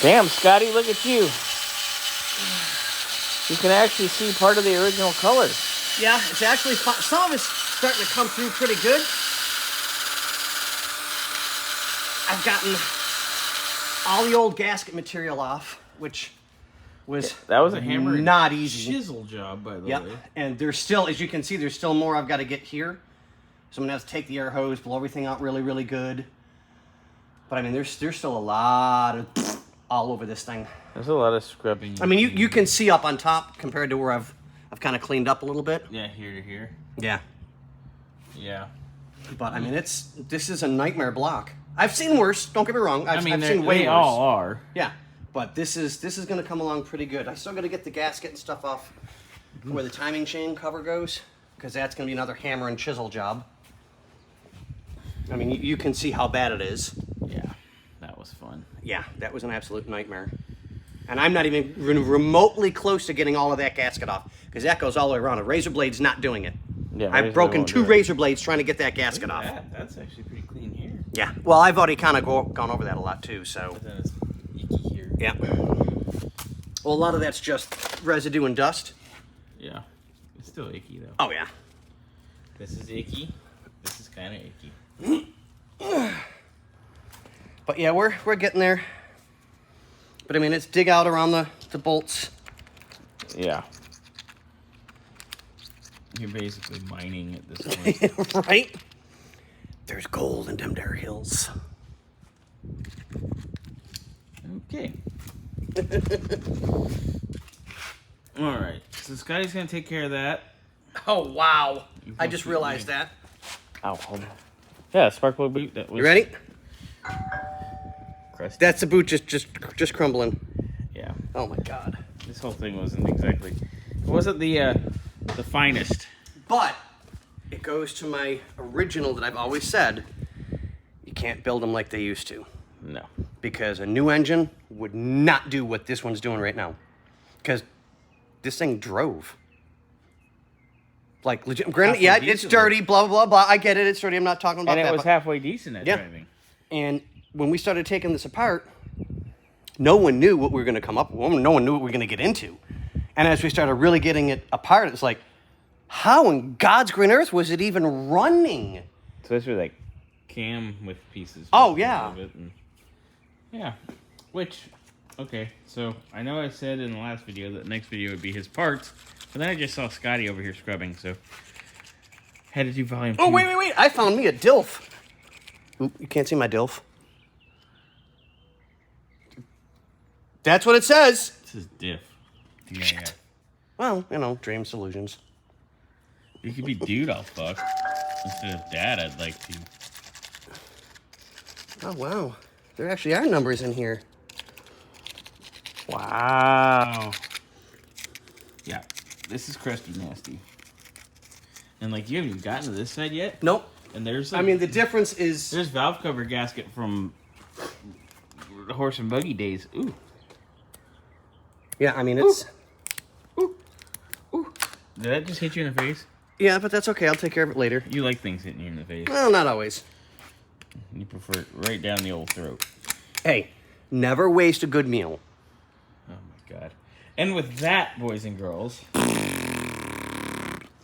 Damn, Scotty, look at you. You can actually see part of the original color. Yeah, it's actually fun. Some of it's starting to come through pretty good. I've gotten all the old gasket material off, which was that was a hammer not easy. Chisel job, by the way. And there's still, as you can see, there's still more I've got to get here. So I'm gonna have to take the air hose, blow everything out really, really good. But I mean, there's still a lot of all over this thing. There's a lot of scrubbing. I mean, you can see up on top compared to where I've kind of cleaned up a little bit. Yeah, here to here. Yeah. Yeah. But I mean, this is a nightmare block. I've seen worse. Don't get me wrong. I've seen way they worse. all are. Yeah, but this is going to come along pretty good. I still got to get the gasket and stuff off where the timing chain cover goes, because that's going to be another hammer and chisel job. I mean, you can see how bad it is. Yeah, that was fun. Yeah, that was an absolute nightmare. And I'm not even remotely close to getting all of that gasket off, because that goes all the way around. A razor blade's not doing it. Yeah, I've broken 2 razor blades trying to get that gasket off. That's actually pretty clean here. Yeah, well, I've already kind of gone over that a lot too, so. But then it's icky here. Yeah. Well, a lot of that's just residue and dust. Yeah. It's still icky, though. Oh, yeah. This is icky. This is kind of icky. But yeah, we're getting there. But I mean, it's dig out around the bolts. Yeah. You're basically mining at this point. Right? There's gold in them there hills. Okay. All right. So Scotty's going to take care of that. Oh, wow. I just realized that. Ow, hold on. Yeah, spark plug boot. That was You ready? crusty. That's the boot just crumbling. Yeah. Oh, my God. This whole thing wasn't exactly... It wasn't the finest. But it goes to my original that I've always said, you can't build them like they used to. No. Because a new engine would not do what this one's doing right now. Because this thing drove. Like, legit. Granted, yeah, it's dirty, blah, blah, blah. I get it, it's dirty. I'm not talking about that. And it was halfway decent at driving. And when we started taking this apart, no one knew what we were going to come up with. No one knew what we were going to get into. And as we started really getting it apart, it's like, how in God's green earth was it even running? So this was like cam with pieces. Oh, yeah. Yeah. Which, okay, so I know I said in the last video that the next video would be his parts, but then I just saw Scotty over here scrubbing, so had to do volume 2. Oh, wait. I found me a DILF. Oop, you can't see my DILF. That's what it says. This is diff. Yeah. Shit. Well, you know, dreams, illusions. You could be dude, I'll fuck. Instead of dad, I'd like to. Oh, wow. There actually are numbers in here. Wow. Yeah, this is crusty nasty. And like, you haven't even gotten to this side yet? Nope. And there's I mean, the difference is... There's valve cover gasket from the horse and buggy days. Ooh. Yeah, I mean, it's... Ooh. Did that just hit you in the face? Yeah, but that's okay. I'll take care of it later. You like things hitting you in the face. Well, not always. You prefer it right down the old throat. Hey, never waste a good meal. Oh my god. And with that, boys and girls,